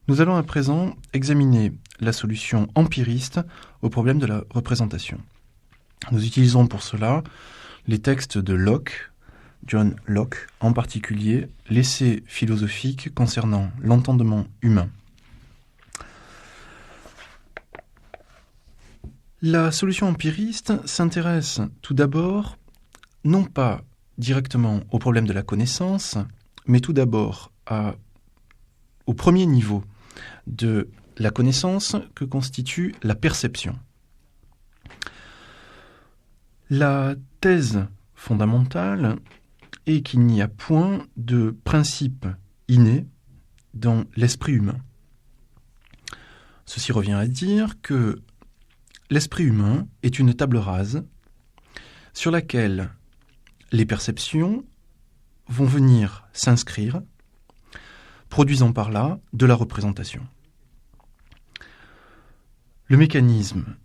Nous allons à présent examiner la solution empiriste au problème de la représentation. Nous utilisons pour cela les textes de Locke, John Locke, en particulier l'essai philosophique concernant l'entendement humain. La solution empiriste s'intéresse tout d'abord, non pas directement au problème de la connaissance, mais tout d'abord au premier niveau de la connaissance que constitue la perception. La thèse fondamentale est qu'il n'y a point de principe inné dans l'esprit humain. Ceci revient à dire que l'esprit humain est une table rase sur laquelle les perceptions vont venir s'inscrire, produisant par là de la représentation. Le mécanisme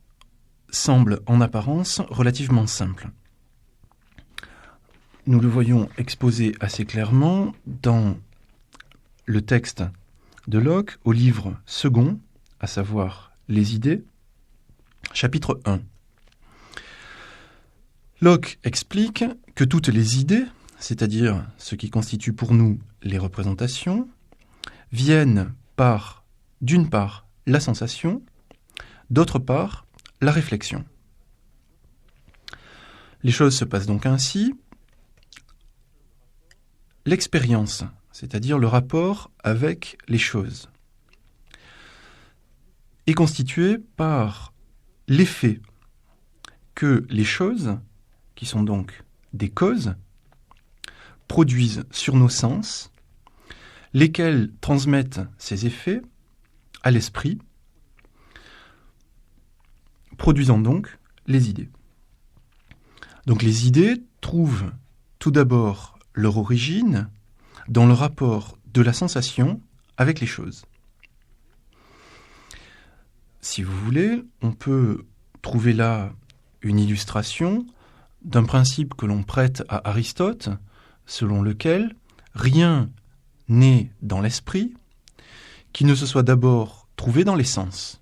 semble en apparence relativement simple. Nous le voyons exposé assez clairement dans le texte de Locke au livre second, à savoir Les idées, chapitre 1. Locke explique que toutes les idées, c'est-à-dire ce qui constitue pour nous les représentations, viennent par, d'une part, la sensation, d'autre part, la réflexion. Les choses se passent donc ainsi. L'expérience, c'est-à-dire le rapport avec les choses, est constituée par l'effet que les choses, qui sont donc des causes, produisent sur nos sens, lesquels transmettent ces effets à l'esprit, produisant donc les idées. Donc les idées trouvent tout d'abord leur origine dans le rapport de la sensation avec les choses. Si vous voulez, on peut trouver là une illustration d'un principe que l'on prête à Aristote, selon lequel rien n'est dans l'esprit qui ne se soit d'abord trouvé dans les sens.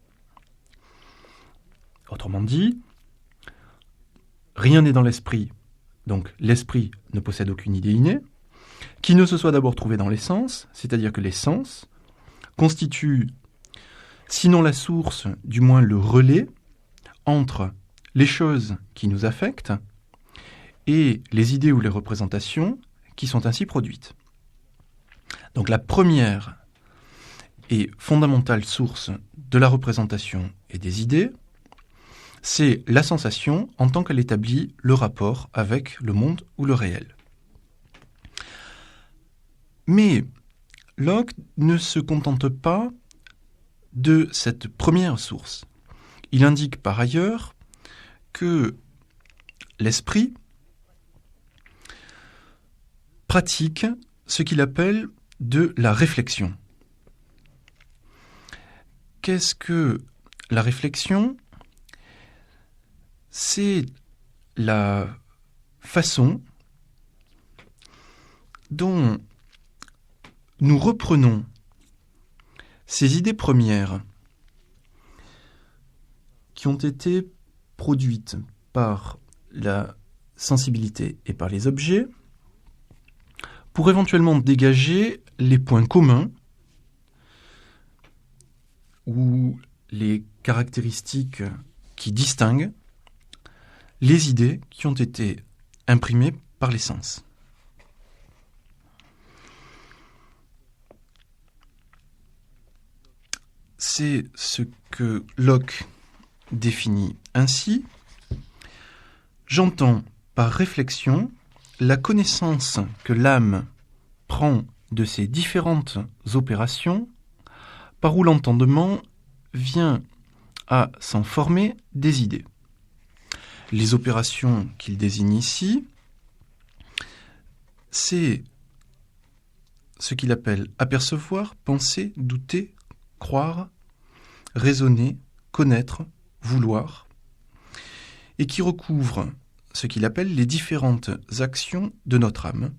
Autrement dit, rien n'est dans l'esprit, donc l'esprit ne possède aucune idée innée, qui ne se soit d'abord trouvé dans les sens, c'est-à-dire que les sens constituent, sinon la source, du moins le relais entre les choses qui nous affectent et les idées ou les représentations qui sont ainsi produites. Donc la première et fondamentale source de la représentation et des idées, c'est la sensation en tant qu'elle établit le rapport avec le monde ou le réel. Mais Locke ne se contente pas de cette première source. Il indique par ailleurs que l'esprit pratique ce qu'il appelle de la réflexion. Qu'est-ce que la réflexion ? C'est la façon dont nous reprenons ces idées premières qui ont été produites par la sensibilité et par les objets pour éventuellement dégager les points communs ou les caractéristiques qui distinguent les idées qui ont été imprimées par les sens. C'est ce que Locke définit ainsi. J'entends par réflexion la connaissance que l'âme prend de ces différentes opérations par où l'entendement vient à s'en former des idées. Les opérations qu'il désigne ici, c'est ce qu'il appelle apercevoir, penser, douter, croire, raisonner, connaître, vouloir, et qui recouvre ce qu'il appelle les différentes actions de notre âme.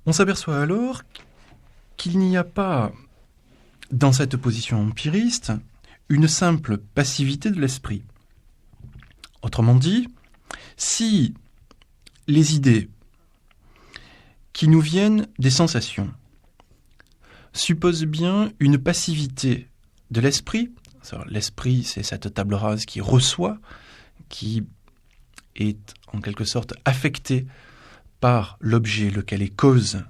On s'aperçoit alors qu'il n'y a pas, dans cette position empiriste, une simple passivité de l'esprit. Autrement dit, si les idées qui nous viennent des sensations supposent bien une passivité de l'esprit, l'esprit c'est cette table rase qui reçoit, qui est en quelque sorte affecté par l'objet lequel est cause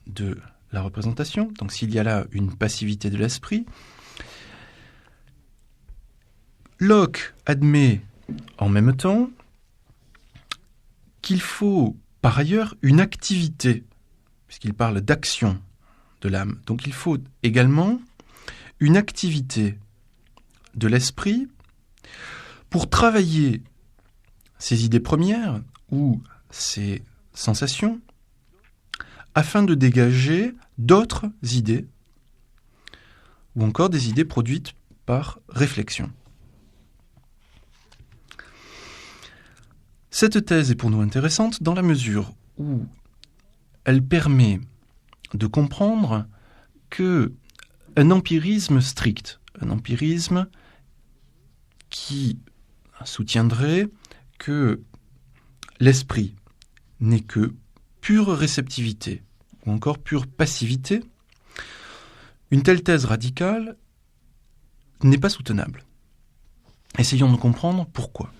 de la représentation. Donc s'il y a là une passivité de l'esprit, Locke admet en même temps qu'il faut par ailleurs une activité, puisqu'il parle d'action de l'âme. Donc il faut également une activité de l'esprit pour travailler ces idées premières ou ces sensations afin de dégager d'autres idées ou encore des idées produites par réflexion. Cette thèse est pour nous intéressante dans la mesure où elle permet de comprendre qu'un empirisme strict, un empirisme qui soutiendrait que l'esprit n'est que pure réceptivité ou encore pure passivité, une telle thèse radicale n'est pas soutenable. Essayons de comprendre pourquoi.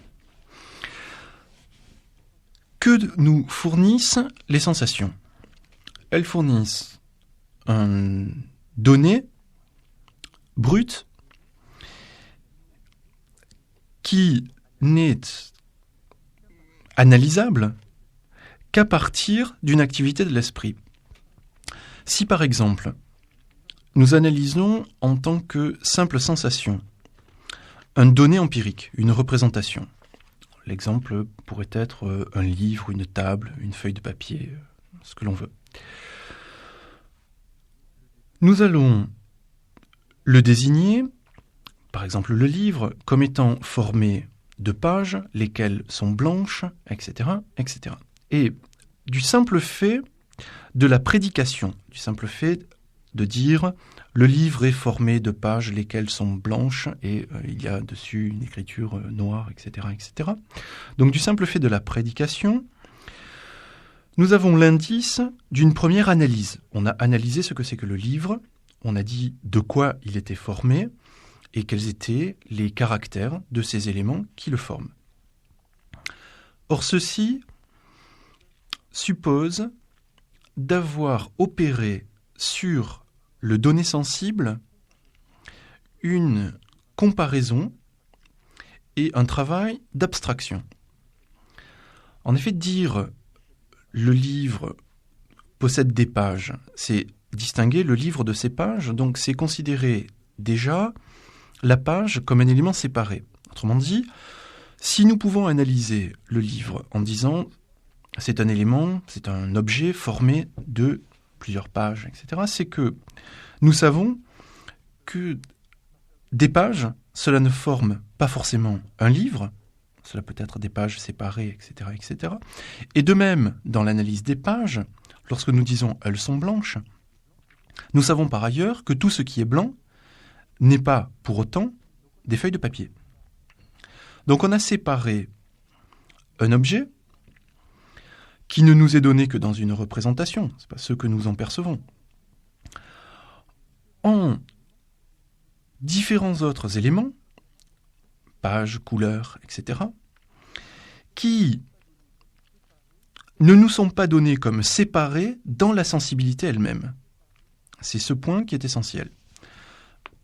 Que nous fournissent les sensations ? Elles fournissent un donné brut qui n'est analysable qu'à partir d'une activité de l'esprit. Si par exemple, nous analysons en tant que simple sensation un donné empirique, une représentation, l'exemple pourrait être un livre, une table, une feuille de papier, ce que l'on veut. Nous allons le désigner, par exemple le livre, comme étant formé de pages, lesquelles sont blanches, etc., etc. Et du simple fait de la prédication, du simple fait de dire le livre est formé de pages lesquelles sont blanches et il y a dessus une écriture noire, etc., etc. Donc du simple fait de la prédication, nous avons l'indice d'une première analyse. On a analysé ce que c'est que le livre, on a dit de quoi il était formé et quels étaient les caractères de ces éléments qui le forment. Or ceci suppose d'avoir opéré sur le donné sensible une comparaison et un travail d'abstraction. En effet, dire le livre possède des pages, c'est distinguer le livre de ses pages, donc c'est considérer déjà la page comme un élément séparé. Autrement dit, si nous pouvons analyser le livre en disant c'est un élément, c'est un objet formé de plusieurs pages, etc., c'est que nous savons que des pages, cela ne forme pas forcément un livre, cela peut être des pages séparées, etc., etc. Et de même, dans l'analyse des pages, lorsque nous disons « elles sont blanches », nous savons par ailleurs que tout ce qui est blanc n'est pas pour autant des feuilles de papier. Donc on a séparé un objet qui ne nous est donné que dans une représentation, ce n'est pas ce que nous en percevons, en différents autres éléments, pages, couleurs, etc., qui ne nous sont pas donnés comme séparés dans la sensibilité elle-même. C'est ce point qui est essentiel.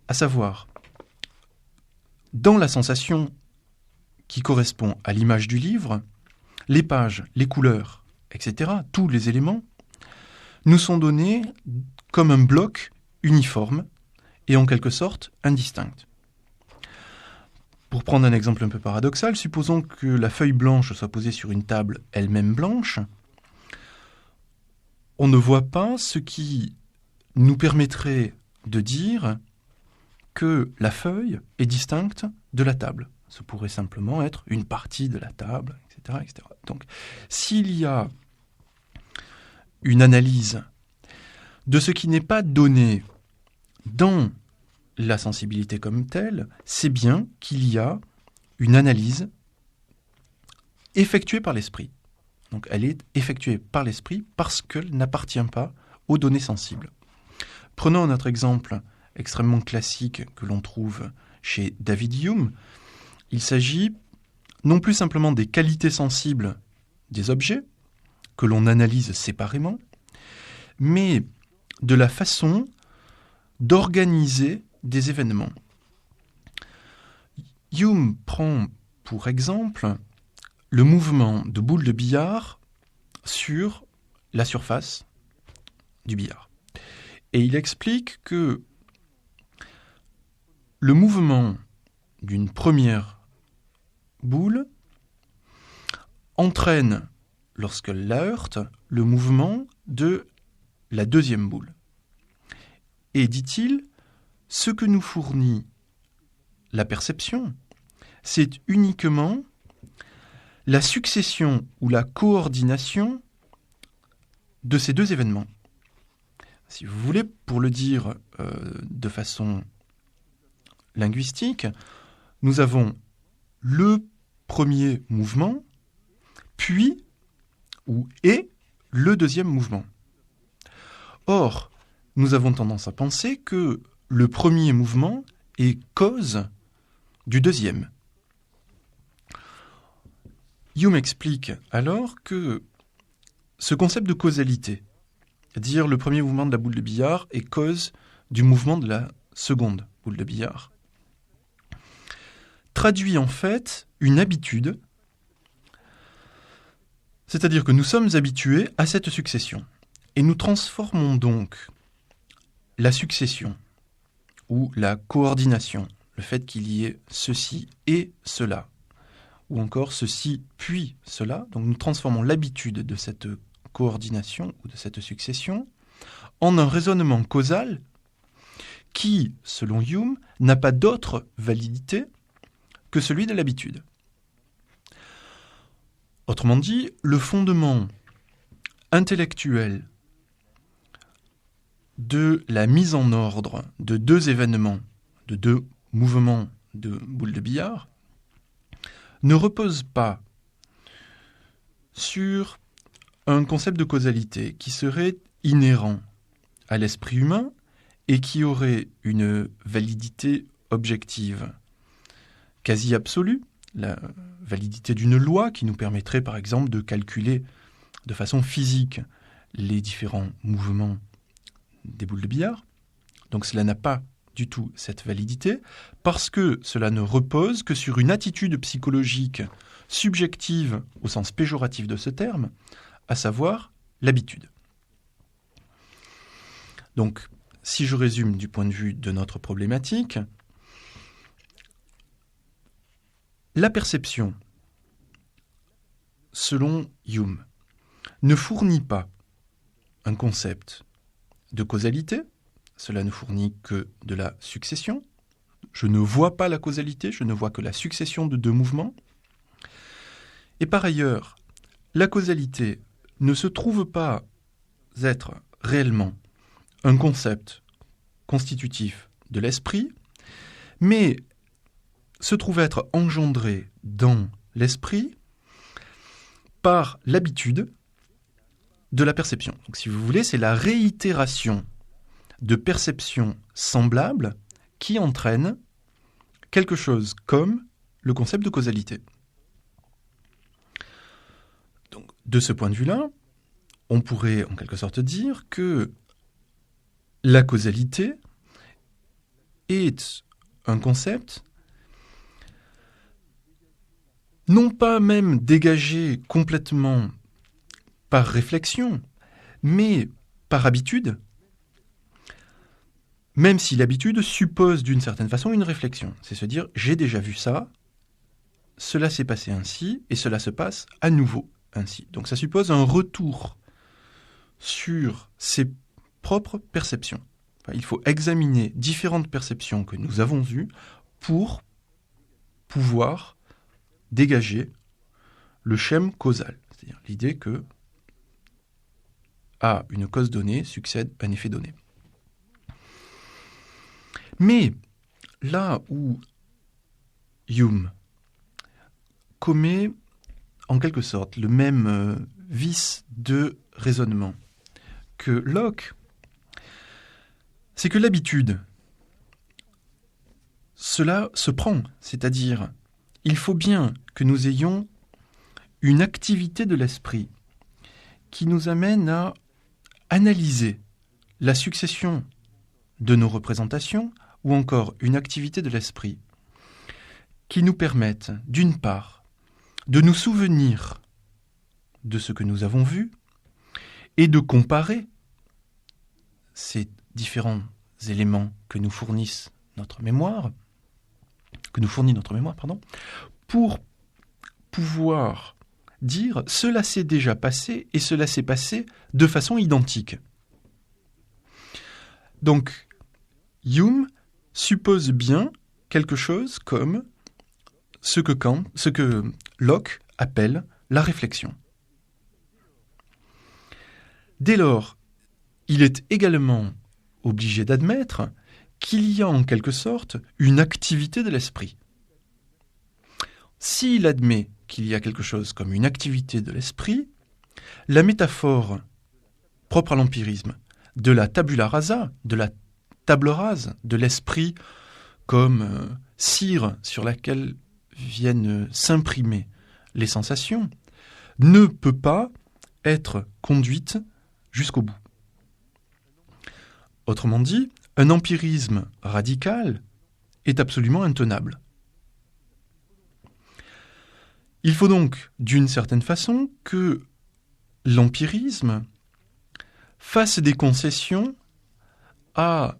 À savoir, dans la sensation qui correspond à l'image du livre, les pages, les couleurs, etc., tous les éléments, nous sont donnés comme un bloc uniforme et en quelque sorte indistinct. Pour prendre un exemple un peu paradoxal, supposons que la feuille blanche soit posée sur une table elle-même blanche, on ne voit pas ce qui nous permettrait de dire que la feuille est distincte de la table. Ce pourrait simplement être une partie de la table, etc., etc. Donc, s'il y a une analyse de ce qui n'est pas donné dans la sensibilité comme telle, c'est bien qu'il y a une analyse effectuée par l'esprit. Donc elle est effectuée par l'esprit parce qu'elle n'appartient pas aux données sensibles. Prenons notre exemple extrêmement classique que l'on trouve chez David Hume. Il s'agit non plus simplement des qualités sensibles des objets, que l'on analyse séparément, mais de la façon d'organiser des événements. Hume prend pour exemple le mouvement de boules de billard sur la surface du billard. Et il explique que le mouvement d'une première boule entraîne, lorsqu'elle la heurte, le mouvement de la deuxième boule. Et, dit-il, ce que nous fournit la perception, c'est uniquement la succession ou la coordination de ces deux événements. Si vous voulez, pour le dire de façon linguistique, nous avons le premier mouvement, puis, et le deuxième mouvement. Or, nous avons tendance à penser que le premier mouvement est cause du deuxième. Hume explique alors que ce concept de causalité, c'est-à-dire le premier mouvement de la boule de billard est cause du mouvement de la seconde boule de billard, traduit en fait une habitude, c'est-à-dire que nous sommes habitués à cette succession. Et nous transformons donc la succession ou la coordination, le fait qu'il y ait ceci et cela, ou encore ceci puis cela, donc nous transformons l'habitude de cette coordination ou de cette succession en un raisonnement causal qui, selon Hume, n'a pas d'autre validité que celui de l'habitude. Autrement dit, le fondement intellectuel de la mise en ordre de deux événements, de deux mouvements de boules de billard, ne repose pas sur un concept de causalité qui serait inhérent à l'esprit humain et qui aurait une validité objective quasi absolue, la validité d'une loi qui nous permettrait par exemple de calculer de façon physique les différents mouvements des boules de billard. Donc cela n'a pas du tout cette validité parce que cela ne repose que sur une attitude psychologique subjective au sens péjoratif de ce terme, à savoir l'habitude. Donc, si je résume du point de vue de notre problématique, la perception, selon Hume, ne fournit pas un concept de causalité, cela ne fournit que de la succession. Je ne vois pas la causalité, je ne vois que la succession de deux mouvements. Et par ailleurs, la causalité ne se trouve pas être réellement un concept constitutif de l'esprit, mais se trouve être engendré dans l'esprit par l'habitude de la perception. Donc, si vous voulez, c'est la réitération de perceptions semblables qui entraîne quelque chose comme le concept de causalité. Donc, de ce point de vue-là, on pourrait en quelque sorte dire que la causalité est un concept non pas même dégagé complètement par réflexion, mais par habitude, même si l'habitude suppose d'une certaine façon une réflexion. C'est se dire, j'ai déjà vu ça, cela s'est passé ainsi, et cela se passe à nouveau ainsi. Donc ça suppose un retour sur ses propres perceptions. Enfin, il faut examiner différentes perceptions que nous avons eues pour pouvoir dégager le schème causal. C'est-à-dire l'idée que, à une cause donnée succède un effet donné. Mais là où Hume commet en quelque sorte le même vice de raisonnement que Locke, c'est que l'habitude, cela se prend, c'est-à-dire il faut bien que nous ayons une activité de l'esprit qui nous amène à analyser la succession de nos représentations ou encore une activité de l'esprit qui nous permette, d'une part, de nous souvenir de ce que nous avons vu et de comparer ces différents éléments que nous fournit notre mémoire, pour pouvoir dire cela s'est déjà passé et cela s'est passé de façon identique. Donc, Hume suppose bien quelque chose comme ce que Locke appelle la réflexion. Dès lors, il est également obligé d'admettre qu'il y a en quelque sorte une activité de l'esprit. S'il admet qu'il y a quelque chose comme une activité de l'esprit, la métaphore propre à l'empirisme de la tabula rasa, de la table rase, de l'esprit comme cire sur laquelle viennent s'imprimer les sensations, ne peut pas être conduite jusqu'au bout. Autrement dit, un empirisme radical est absolument intenable. Il faut donc, d'une certaine façon, que l'empirisme fasse des concessions à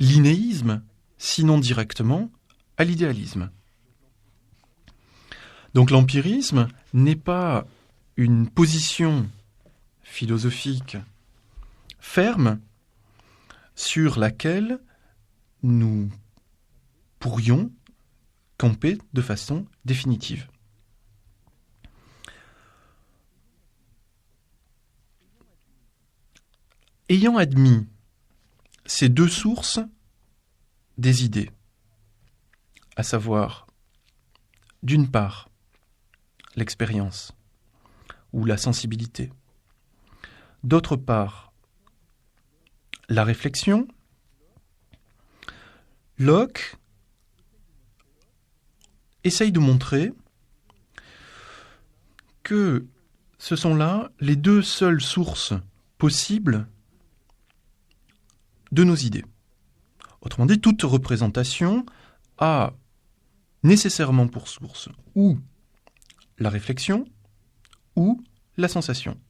l'innéisme, sinon directement à l'idéalisme. Donc l'empirisme n'est pas une position philosophique ferme sur laquelle nous pourrions camper de façon définitive. Ayant admis ces deux sources des idées, à savoir, d'une part, l'expérience ou la sensibilité, d'autre part, la réflexion, Locke essaye de montrer que ce sont là les deux seules sources possibles de nos idées. Autrement dit, toute représentation a nécessairement pour source ou la réflexion ou la sensation.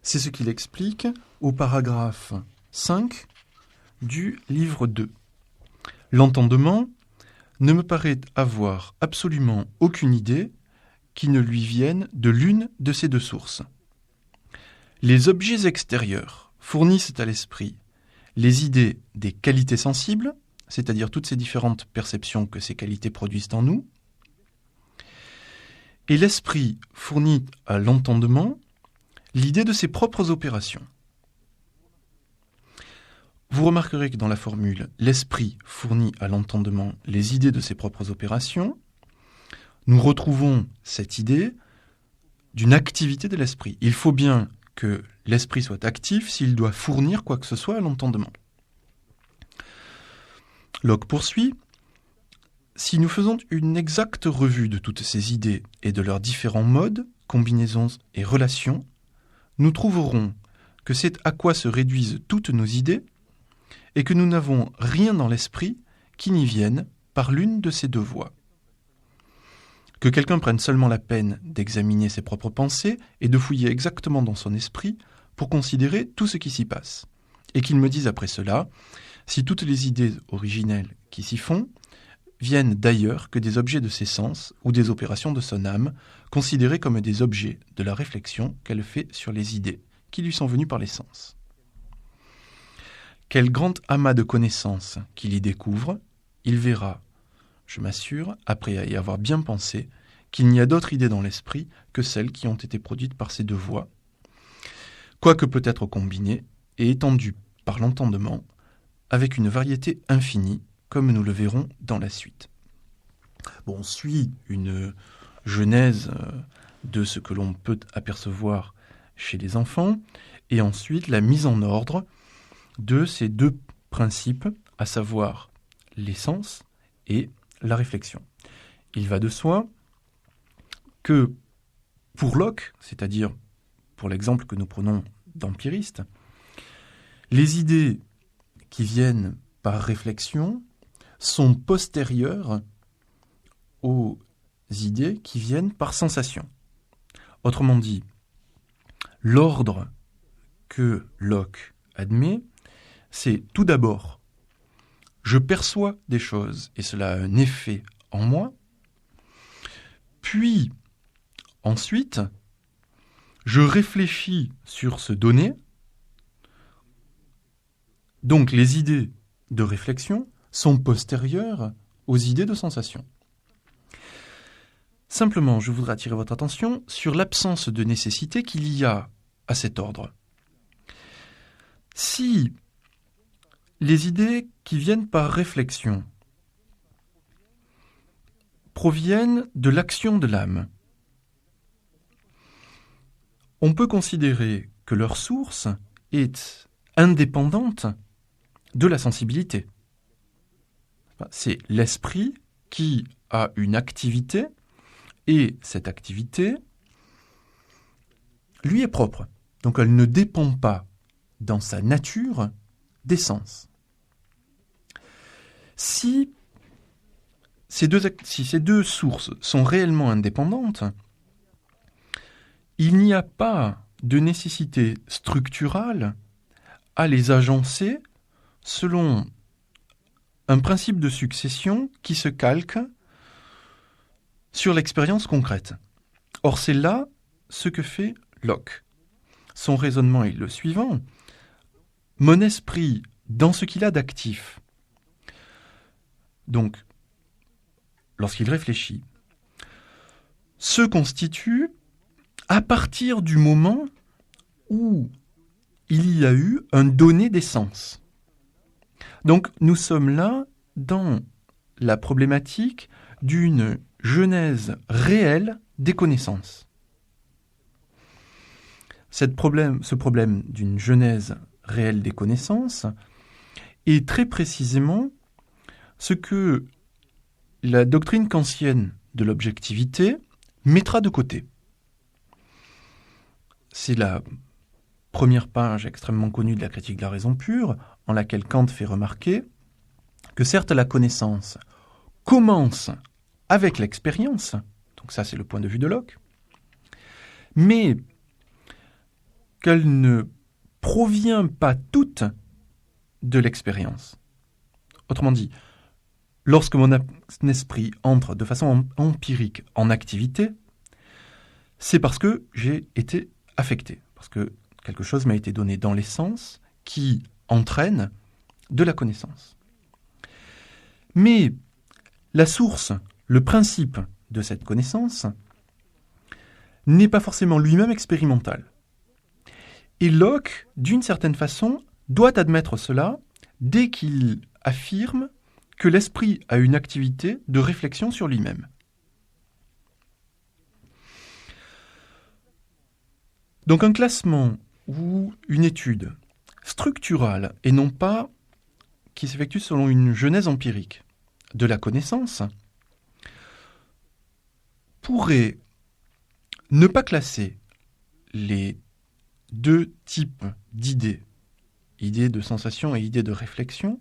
C'est ce qu'il explique au paragraphe 5 du livre 2. L'entendement ne me paraît avoir absolument aucune idée qui ne lui vienne de l'une de ces deux sources. Les objets extérieurs fournissent à l'esprit les idées des qualités sensibles, c'est-à-dire toutes ces différentes perceptions que ces qualités produisent en nous, et l'esprit fournit à l'entendement l'idée de ses propres opérations. Vous remarquerez que dans la formule « l'esprit fournit à l'entendement les idées de ses propres opérations », nous retrouvons cette idée d'une activité de l'esprit. Il faut bien que l'esprit soit actif s'il doit fournir quoi que ce soit à l'entendement. Locke poursuit. Si nous faisons une exacte revue de toutes ces idées et de leurs différents modes, combinaisons et relations, nous trouverons que c'est à quoi se réduisent toutes nos idées et que nous n'avons rien dans l'esprit qui n'y vienne par l'une de ces deux voies. Que quelqu'un prenne seulement la peine d'examiner ses propres pensées et de fouiller exactement dans son esprit pour considérer tout ce qui s'y passe, et qu'il me dise après cela si toutes les idées originelles qui s'y font viennent d'ailleurs que des objets de ses sens ou des opérations de son âme, considérées comme des objets de la réflexion qu'elle fait sur les idées qui lui sont venues par les sens. Quel grand amas de connaissances qu'il y découvre, il verra, je m'assure, après y avoir bien pensé, qu'il n'y a d'autres idées dans l'esprit que celles qui ont été produites par ces deux voies, quoique peut être combiné et étendu par l'entendement avec une variété infinie, comme nous le verrons dans la suite. Bon, on suit une genèse de ce que l'on peut apercevoir chez les enfants, et ensuite la mise en ordre de ces deux principes, à savoir l'essence et la réflexion. Il va de soi que pour Locke, c'est-à-dire pour l'exemple que nous prenons d'empiriste, les idées qui viennent par réflexion sont postérieures aux idées qui viennent par sensation. Autrement dit, l'ordre que Locke admet, c'est tout d'abord, je perçois des choses et cela a un effet en moi, puis ensuite, je réfléchis sur ce donné, donc les idées de réflexion sont postérieures aux idées de sensation. Simplement, je voudrais attirer votre attention sur l'absence de nécessité qu'il y a à cet ordre. Si les idées qui viennent par réflexion proviennent de l'action de l'âme, on peut considérer que leur source est indépendante de la sensibilité. C'est l'esprit qui a une activité et cette activité lui est propre. Donc elle ne dépend pas dans sa nature des sens. Si ces deux sources sont réellement indépendantes, il n'y a pas de nécessité structurale à les agencer selon un principe de succession qui se calque sur l'expérience concrète. Or, c'est là ce que fait Locke. Son raisonnement est le suivant. Mon esprit, dans ce qu'il a d'actif, donc, lorsqu'il réfléchit, se constitue à partir du moment où il y a eu un donné d'essence. Donc, nous sommes là dans la problématique d'une genèse réelle des connaissances. Ce problème d'une genèse réelle des connaissances est très précisément ce que la doctrine kantienne de l'objectivité mettra de côté. C'est la première page extrêmement connue de la critique de la raison pure, en laquelle Kant fait remarquer que certes la connaissance commence avec l'expérience, donc ça c'est le point de vue de Locke, mais qu'elle ne provient pas toute de l'expérience. Autrement dit, lorsque mon esprit entre de façon empirique en activité, c'est parce que j'ai été affecté, parce que quelque chose m'a été donné dans les sens qui entraîne de la connaissance. Mais la source, le principe de cette connaissance n'est pas forcément lui-même expérimental. Et Locke, d'une certaine façon, doit admettre cela dès qu'il affirme que l'esprit a une activité de réflexion sur lui-même. Donc un classement ou une étude structurale et non pas qui s'effectue selon une genèse empirique de la connaissance pourrait ne pas classer les deux types d'idées, idées de sensation et idées de réflexion,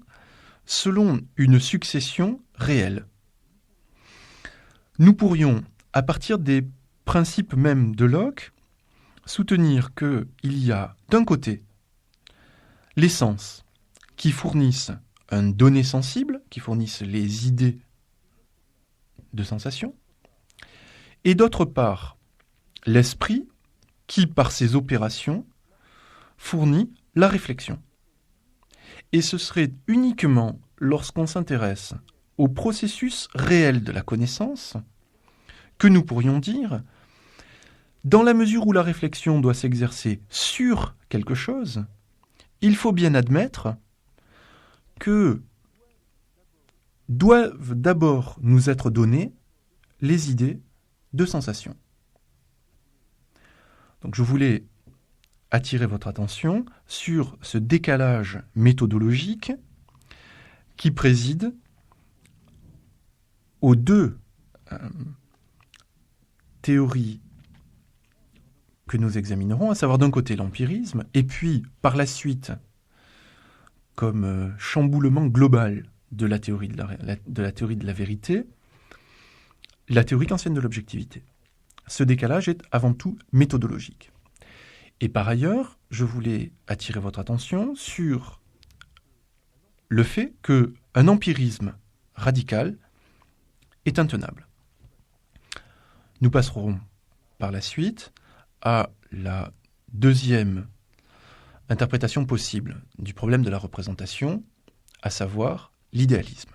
selon une succession réelle. Nous pourrions, à partir des principes mêmes de Locke, soutenir qu'il y a d'un côté les sens qui fournissent un donné sensible, qui fournissent les idées de sensation, et d'autre part l'esprit qui, par ses opérations, fournit la réflexion. Et ce serait uniquement lorsqu'on s'intéresse au processus réel de la connaissance que nous pourrions dire Dans la mesure où la réflexion doit s'exercer sur quelque chose, il faut bien admettre que doivent d'abord nous être données les idées de sensation. Donc je voulais attirer votre attention sur ce décalage méthodologique qui préside aux deux théories que nous examinerons, à savoir d'un côté l'empirisme, et puis par la suite, comme chamboulement global de la théorie de la vérité, la théorie kantienne de l'objectivité. Ce décalage est avant tout méthodologique. Et par ailleurs, je voulais attirer votre attention sur le fait qu'un empirisme radical est intenable. Nous passerons par la suite à la deuxième interprétation possible du problème de la représentation, à savoir l'idéalisme.